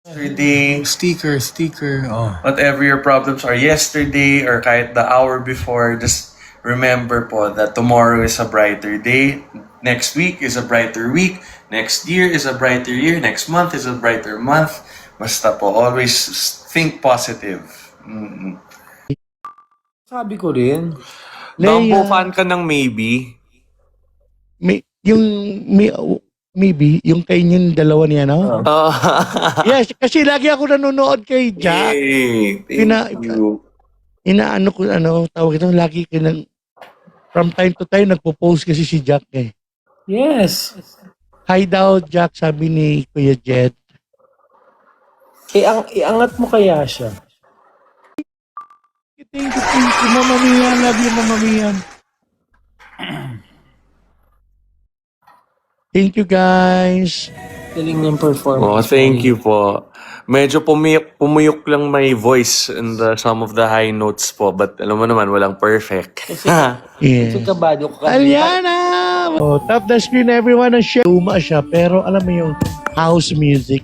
Yesterday, Sticker, oh. whatever your problems are yesterday or kahit the hour before, just remember po that tomorrow is a brighter day, next week is a brighter week, next year is a brighter year, next month is a brighter month. Basta po, always think positive. Sabi ko rin. Leia. Dumbo fan ka ng maybe. Maybe, yung kay inyong dalawa niya, no? Yes, kasi lagi ako nanonood kay Jack. Yay! Thank you. Inaano ko, tawag ito, lagi from time to time, nagpo-post kasi si Jack eh. Yes. Hi daw, Jack, sabi ni Kuya Jed. Iangat mo kaya siya. Thank you, Mama Mia. Love you, Mama Mia. Thank you, guys. Galing ng performance. Oh, thank you po. Medyo pumuyok lang my voice in some of the high notes po. But alam mo naman, walang perfect. Yes. Kasi kabado ko. Aliana! Oh, tap the screen, everyone, and share. Luma siya, pero alam mo yung house music.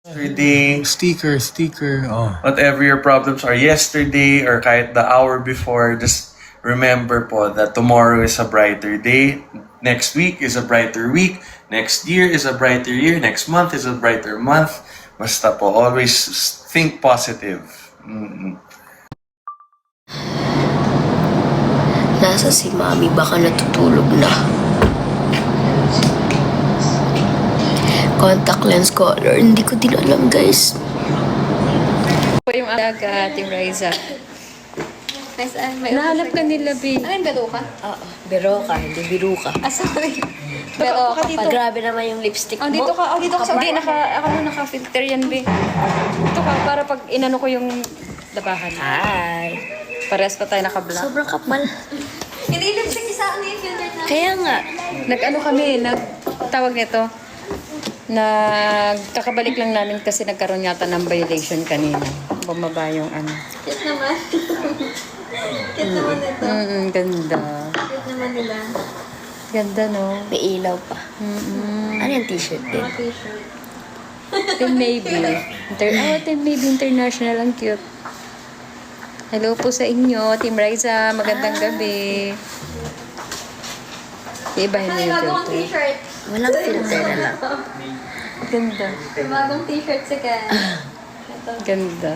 Yesterday, Sticker, oh. whatever your problems are yesterday or kahit the hour before, just remember po that tomorrow is a brighter day, next week is a brighter week, next year is a brighter year, next month is a brighter month. Basta po, always think positive. Nasa si Mami, baka natutulog na. Contact lens color, hindi ko din alam, guys. Po yung dagat, yung Riza. Nahanap ka nila, B. Ano yung Beruka? Oo, Beroka, hindi Biruka. Sorry. Beruka Pag grabe naman yung lipstick mo. dito ka sa Hindi, naka-filter yan, B. Ito ka, para pag inano ko yung labahan. Hi. Parehas pa tayo naka-black. Sobrang kapal. Hindi lipstick isa, ano yung filter na? Kaya nga. Nag-ano kami, nagtawag nito. Nagkakabalik lang namin kasi nagkaroon yata ng violation kanina. Bumaba yung ano. Cute naman. Cute naman ito. Ganda. Cute naman nila. Ganda, no? May ilaw pa. Ano yung t-shirt din? T-shirt. Team Maybe. Team Maybe International. Ang cute. Hello po sa inyo, Team Riza. Magandang gabi. Iibahin mo Ay, yung bagong filter. t-shirt. Walang filter na lang. Ganda. May bagong t-shirt si Ken. Ito. Ganda.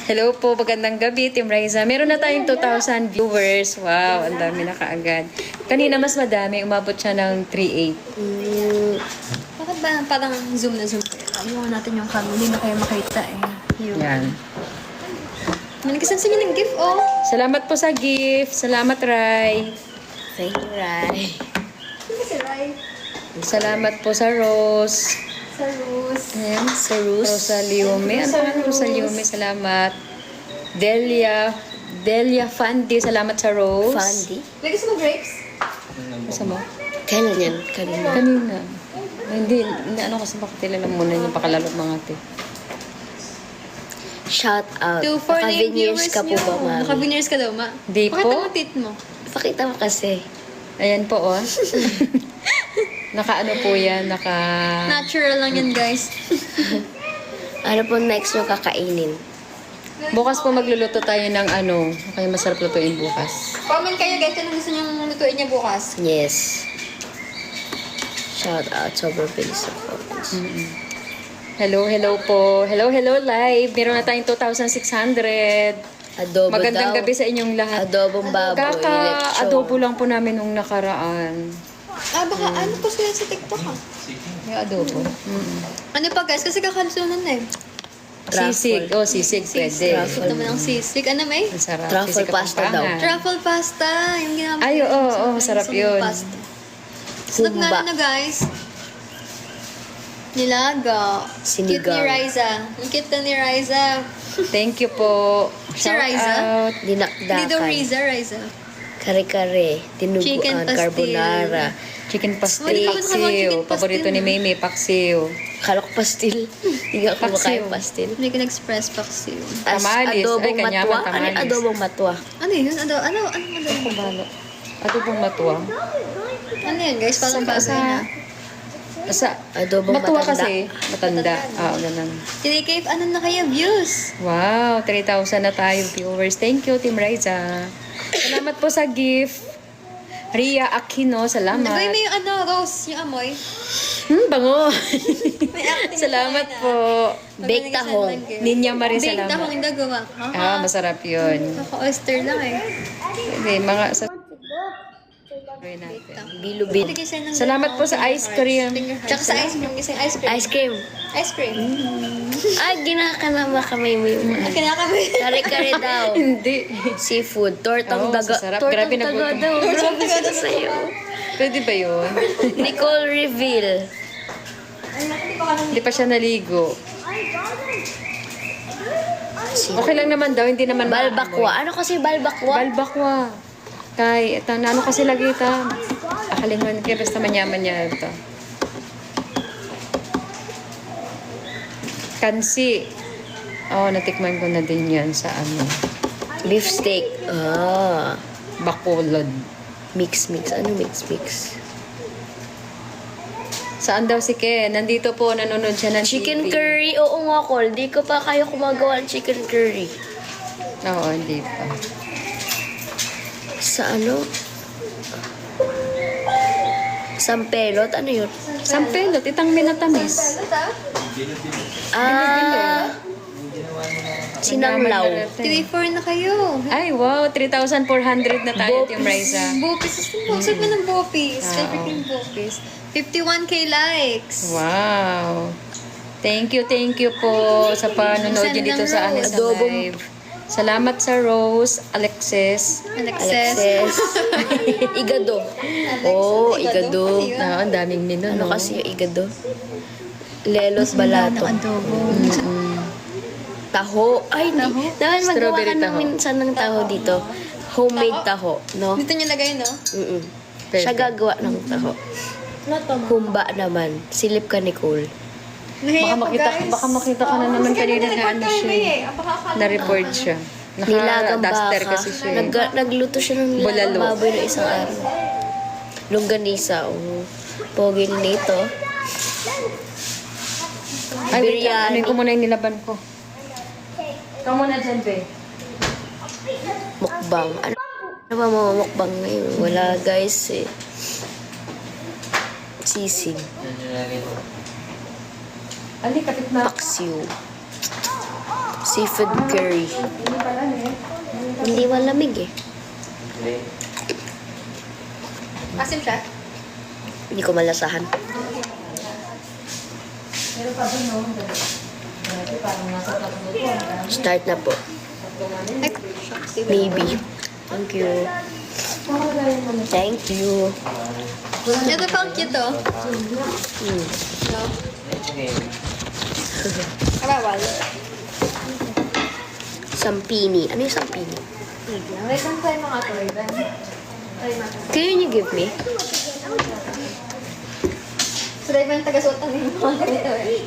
Hello po, magandang gabi, Team Riza. Meron na tayong 2,000 viewers. Wow, ang dami na kaagad. Kanina mas madami, umabot siya ng 3,800. Bakit ba parang zoom na zoom kayo? Ayun natin yung camera. Hindi na kayo makita eh. Yun. Yan. Manigasan sa inyo ng gift, oh. Salamat po sa gift. Salamat, Rai. Thank you, Rai. Sino si Rai? Salamat po sa Rose. Sa Rose. Ayan. Sa Rus. Rosaliume. Ano pa Rosaliume? Salamat. Delia Fandi. Salamat sa Rose. Fandy. Lagay mo grapes? Isa mo? Kailan yan? Kanina. Kanina. Hindi, ano kasi makakilala muna yung pakalalot mga ate. Shout out. To for name Naka-veneers viewers ka po ba, Mami? Naka-veneers ka daw, ma. Di po. Pakita mo tit mo. Pakita mo kasi. Ayan po, oh. Naka-ano po yan, Natural lang yan, guys. Ano po next yung kakainin? Bukas po magluluto tayo ng ano, kaya masarap lutuin bukas. Comment kayo, guys, kung gusto nyo lutuin niya bukas. Yes. Shout out. Sobrang bilis ng photos. Hello po. Hello, live. Meron na tayong 2,600. Adobo Magandang daw. gabi sa inyong lahat. Adobong baboy. Kaka-adobo lang po namin nung nakaraan. Baka ano po sila sa TikTok, ah. May adobo. Ano pa, guys? Kasi kakalusunan na eh. Sisig. Oh, sisig. Pwede. Cute naman ang sisig. Ano, may? Ang sarap. Truffle Sisig pasta daw. Kapampangan. Truffle pasta. Yung ginamit Ay, nila oo, sa masarap sa yun. Pasta. Sarap Humba. na guys. Nilaga. Sinigang. Cute ni Riza. Ang cute na ni Riza. Thank you po. Si Shout Riza? out. Hindi daw Dinakdakan. Riza. Kare-kare. Chicken Tinuguan. pastil. Carbonara. Chicken Wala pastil. pa ako nakakain Paksiw. chicken pastil Paborito ni na. Maymay, paksiw. Kalok pastil. Hindi ka kumakain pastil. Hindi ko na-express paksiw. As Tamales. adobong Ay, kanya matwa. man Ano yung tamales. adobong matwa? Ano yun? Ano adobo? Kubalo. Adobong matwa. Ano yan, guys. Parang Sa- bagay na. Sa, Adobong matuwa matanda. kasi. Matanda. Ganun. Tinikip, ano na kaya views? Wow, 3,000 na tayo viewers. Thank you, Team Riza. Salamat po sa gift. Ria Aquino, salamat. Nagawin mo yung ano, Rose, yung amoy. Bango. May acting Salamat na. po. Baked tahong. Ninya Marie, Baked salamat. tahong hindi gawa. Masarap yun. Kaka-oyster lang eh. Hindi, mga sa... Try natin. Bilubil. Salamat po sa ice cream. Tsaka sa ice cream, kasi ice cream. Ice cream. Ice cream. Ay, ginakanama kamay mo yung Kinakami. kare-kare daw. Hindi. Seafood. Tortang Oo, daga. sasarap. Tortang Grabe, daga nagutom. daw. Grabe sila sa'yo. Pwede ba yun? Nicole reveal. Hindi pa siya naligo. Okay lang naman daw, hindi naman Balbakwa. Ano kasi balbakwa? Balbakwa. Kay, ito, ano kasi lagi ito? Akalimutan ko, basta manyaman niya ito. Kansi. Natikman ko na din yan sa ano. Beef steak. Bakulod. Mix. Ano mix? Saan daw si Ken? Nandito po, nanonood siya ng Chicken TV. curry. Oo nga, Col. Di ko pa kaya kumagawa ng chicken curry. Oo, hindi pa. Sa ano? Sampelot? Ano yun? Sampelot, itang minatamis. Sinanglaw. 3-4 na kayo. Ay, wow, 3,400 na tayo, Team Riza. Bopis. Buksan mo ng Bopis. Favorite yung Bopis. 51k likes. Wow. Thank you po sa panonood niyo dito sa amin sa Adobong- live. Salamat sa Rose, Alexis. Alexis. Igado. Oh, igado. Ang daming menu, Ano no? kasi yung igado? Lelot balato. Adobo. Taho. Ay, di. Dapat magawa Strawberry ka ng taho. minsan ng taho dito. Homemade taho, no? Dito niyo lagay, no? Mm-mm. Pwede. Siya gagawa ng taho. Humba naman. Silip ka, Nicole. Baka makita ka na naman kanina na ano siya. Na-report siya. Nilagang Naka-duster baka. kasi siya. Nagluto siya ng nilagang Bulalo. baboy na isang araw. Longganisa. Oh. Pogi nito. Ay, wait lang. Biryani. Ano ko muna yung nilaban ko. Ikaw muna dyan, be. Mukbang. Ano ba mamamukbang ngayon? Wala, guys, eh. Sisig. Ali, kapit na. Paksiw. Seafood curry. Hindi malamig eh. Asim siya? Hindi ko malasahan. Start na po. Ay, Maybe. Thank you. Thank you. ito pa ang cute, oh. No? Abawal. Sampini. Ano yung sampini? Wait lang tayo mga to, Raven. Can you give me? So, Raven, taga-suot ang mga ito, eh.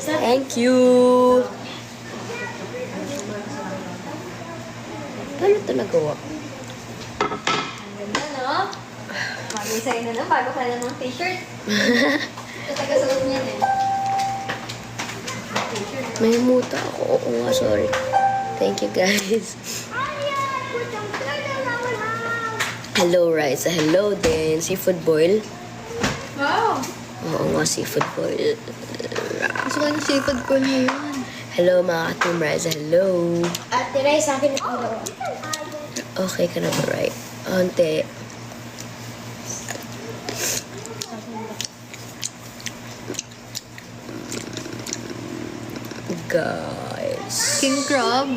Thank you. Paano ito nagawa? Ano? Mag-isay na lang, bago ka na ng t-shirt. Ito taga-suot niyan, eh. May muta ako. Oo nga, sorry. Thank you, guys. Hello, Riza. Hello din. Seafood boil. Wow! Oo nga, seafood boil. Gusto ko ng seafood ko ngayon. Hello, mga Team Riza. Hello. Ate Ray, sa akin ito. Okay ka na ba, right? Ante. Guys. King crab.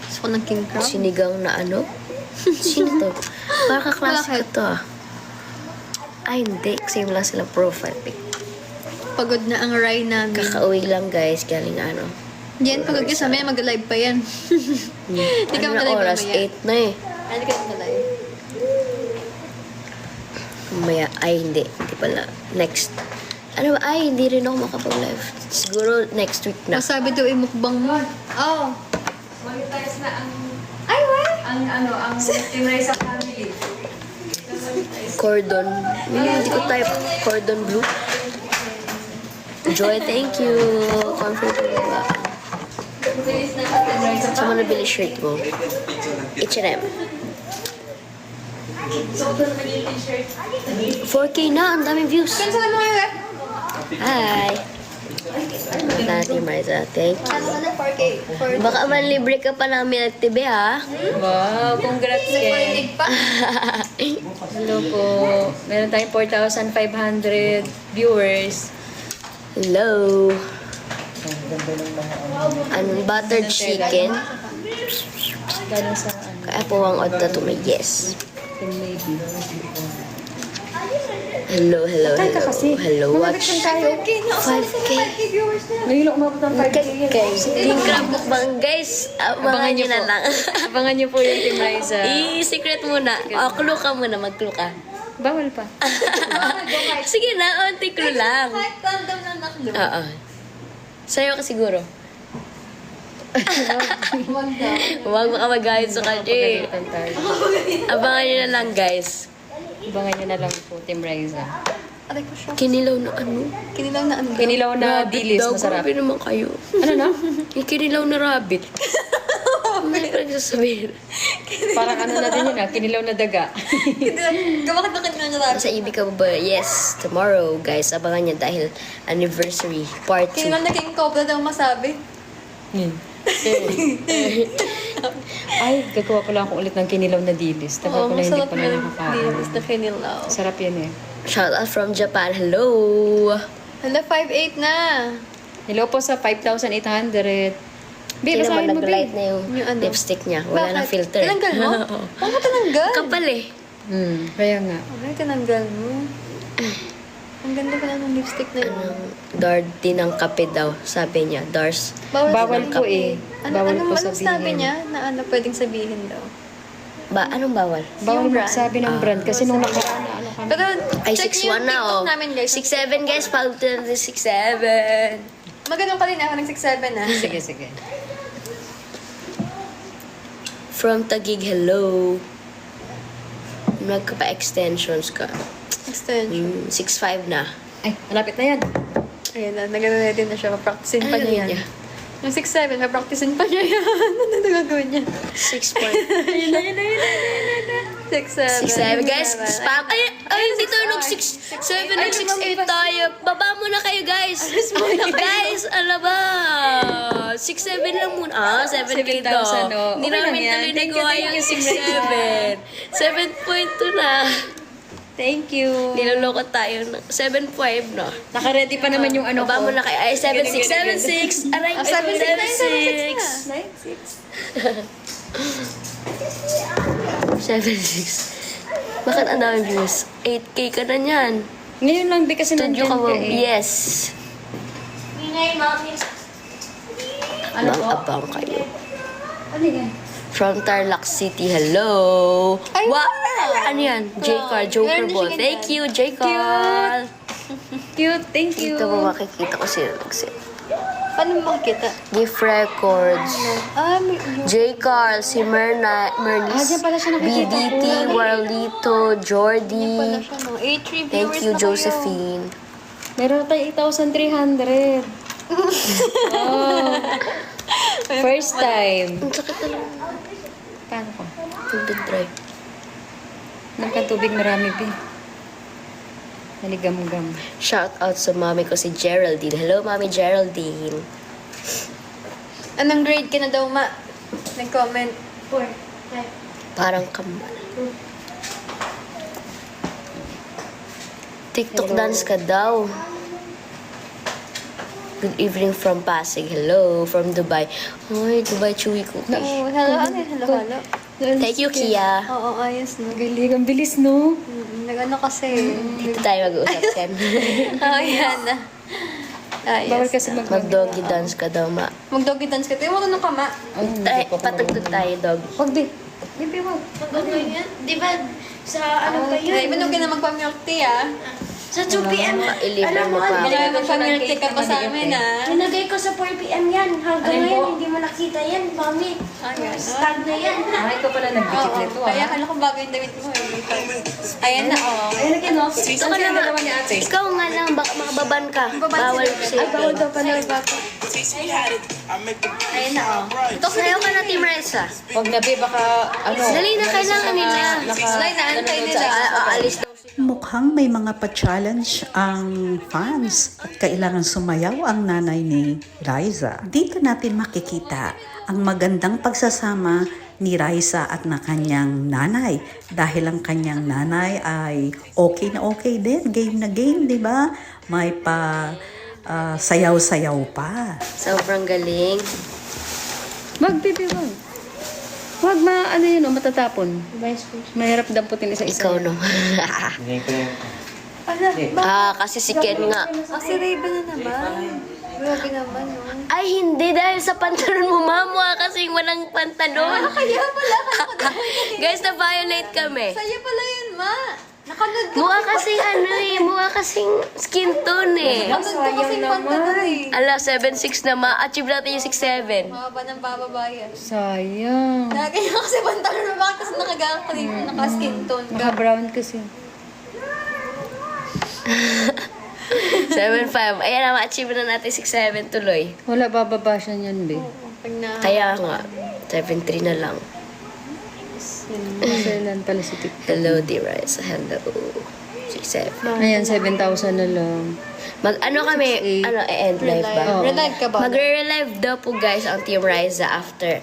Gusto ko ng king crab. Sinigang na ano? Sino to? Parang kaklase ko to ah. Ay, hindi. Same lang silang profile pic. Pagod na ang Ray namin. Kakauwi lang, guys. Galing ano. Yan, pagod ka sa may mag-live pa yan. Hindi ka Ano na mag-live oras? mamaya. 8 na eh. Hindi ka mag-live. Mamaya, ay hindi. Hindi pala. Next. Ano ba? Ay, hindi rin ako makapag-live. Siguro next week na. Masabi daw mukbang mo. Oh. Monetize na ang... Ay, what? ang Team Raisa family. Cordon. Hindi ko type. Cordon blue. Joy, thank you. Comfortable ba? Saan mo nabili shirt mo? H&M. 4K na, ang daming views. Hi. Team Raisa, thank you. Baka manlibre ka pa namin at TV, ha? Wow, congrats eh. Hello po. Meron tayong 4,500 viewers. Hello. Anong buttered chicken? Galing sa Kaya po ang odd na to may yes. Hello, hello, hello. Hello, watch. 5K. Ngayon lang umabot ng 5K. Guys, yung crab mukbang, guys. Abangan nyo na lang. Abangan niyo po yung Team Raisa. I-secret muna. O, clue ka muna. Mag-clue ka. Bawal pa. Sige na, onti clue lang. Oo. Sa'yo ka siguro. Huwag makapagayad sa kanya eh. Pagalitan tayo. Abangan nyo na lang, guys. Abangan niyo na lang po, Team Raisa. Aray ko siya. Kinilaw na ano? Kinilaw na ano? Kinilaw na dilis, Daw, masarap. grabe naman kayo. Ano na? Yung kinilaw na rabbit. Ano ka nagsasabihin? Parang ano na din yun ah, kinilaw na daga. Bakit bakit na nila? Sa ibig ka ba? Yes, tomorrow, guys. Abangan niya dahil anniversary part 2. Kinilaw naging cobra daw masabi. Ay, gagawa pala ako ulit ng kinilaw na dilis. Tagal ko na hindi pa na nakakain. Dilis na kinilaw. Sarap yan eh. Shout out from Japan. Hello! Hala, 5'8 na. Hello po sa 5,800. Hindi Babe, naman basahin mo, nag-light babe. na yung Yung ano? lipstick niya. Wala nang filter. Tinanggal mo? Bakit tinanggal? Kapal eh. Kaya nga. Ay, tinanggal mo. Ang ganda pala ng lipstick na yun. Dardy ng kape daw, sabi niya. Dars. Bawal po eh. Bawal po Anong sabihin. sabi niya na ano pwedeng sabihin daw? Ba, anong bawal? Bawal Yung brand. magsabi ng brand kasi nung nakaraan na ano kami. Pero, Ay, check niyo 6'1 yung na TikTok oh. namin, guys. 6'7 guys, follow to the 6'7. Magandang ka rin ako ng 6'7 na. Sige, sige. From Taguig, hello. Nagka-extensions ka. Extension. 6'5 na. Ay, malapit na yan. Ayan na, nag-ready na siya. Papracticein pa Ano niya niya? yan. Yung 6'7, papracticein pa niya yan. Ano na gagawin niya? 6 point. 6'7 6'7. guys, spam. Ay, hindi tayo nag-6'7, nag-6'8 tayo. Baba muna kayo guys. Guys, ala ba? 6'7 lang muna. Ah, 7K daw. 7,000, oh. Hindi Okay lang namin yan. tuloy Thank you, nagawa thank yung you, Team 6'7. 7.2 na. Thank you. Niloloko tayo ng 7.5 na. Naka-ready pa naman yung ano Baba ko. muna kayo. Ay, 7.6. 7.6. Aray, 7.6. 7.6. Bakit ang daming views? 8K ka na niyan. Ngayon lang, di kasi Studio nandyan ka ka ba? eh. Yes. Ano po? Abang kayo. Ano yan? From Tarlac City, hello! Ay, wow! Ano yan? J-Carl, Joker Meron Ball. siya Thank ganyan. you, J-Carl! Cute, thank you. Dito mo makikita ko sino nag-send. Paano mo makita? Gift Records. May... J-Carl, si Merna, Mernis, dyan pala siya nakikita BDT, Warlito, Jordy. Pala siya, no? 8 reviewers Thank you, na kayo. Josephine. Meron tayo 8,300. Oh. First time. Ang sakit na lang. Paano ko? Tubig dry. Nang tubig marami pa. Naligam-gam. Shout out sa mami ko si Geraldine. Hello, Mami Geraldine. Anong grade ka na daw, ma? Nag-comment. 4. Parang kamal. TikTok dance ka daw. Good evening from Pasig. Hello, from Dubai. Ay, Dubai chewy cookie. Oh, hello, ano? Hello. Thank you, Kia. Oo, ayos, no? Galing, ang bilis, no? Nag-ano kasi. Dito tayo mag-uusap, Sen. Ayan na. Ayos. Bawal kasi Mag-doggy dance ka daw, ma. Mag-doggy dance ka. Tayo, marunong ka, ma. Patugtog tayo, dog. Wag di. Bibi, wag. Di ba, sa Ay, iba nung ka na magpa-milk tea, ah. Sa 2 p.m. Alam mo, Magpamilk ka pa sa amin, Nilagay ko sa 4 p.m. yan. Hanggang ngayon, hindi mo nakita yan, mami. Stag na yan. Ay, ikaw pala nagdikit nito, Kaya akala ko bago yung damit mo. Ayan na, Ayan na kino. Ikaw ka na naman ni ate. Ikaw nga lang, baka makababan ka. Bawal sa'yo. Ay, bawal daw pala. Ayan na, Ito, sayaw ka na, Team Raisa. Huwag na, be, baka, Dali na, kailangan nila. Slide na, antay nila. Aalis daw. Mukhang may mga pa-challenge ang fans at kailangan sumayaw ang nanay ni Raisa. Dito natin makikita ang magandang pagsasama ni Raisa at na kanyang nanay. Dahil ang kanyang nanay ay okay na okay din, game na game, di ba? May pa sayaw-sayaw pa. Sobrang galing. Wag, baby, wag. Wag ano yun, matatapon. Mahirap damputin isa-isa. Ikaw no. Kasi si Ken nga. Si Raven na naman. Grabe naman, no? Ay, hindi dahil sa pantalon mo, mama. Kasi walang pantalon. Kaya pala, Guys, na-violate kami. Sa'yo pala yun, ma. Nakanood ka. Mukha kasing mukha kasing skin tone eh. Nakanood ka kasing pantalon eh. Ala, 7'6" na ma-achieve natin yung 6'7". Mababa ng bababayan. Sayang. Lagay na kasi pantalon mo. Bakit kasi naka-skin tone ka? Naka-brown kasi. 7'5". Ayan na, ma-achieve na natin 6'7" tuloy. Wala, bababa siya niyan, be. Pag na... Kaya nga, 7'3" na lang. Kailan pala si Tip. Hello, dear Rice. Hello. 6'7". Ayan, 7,000 na lang. Kami, end live ba? Oo. Relive ka ba? Magre-relive daw po guys ang Team Riza after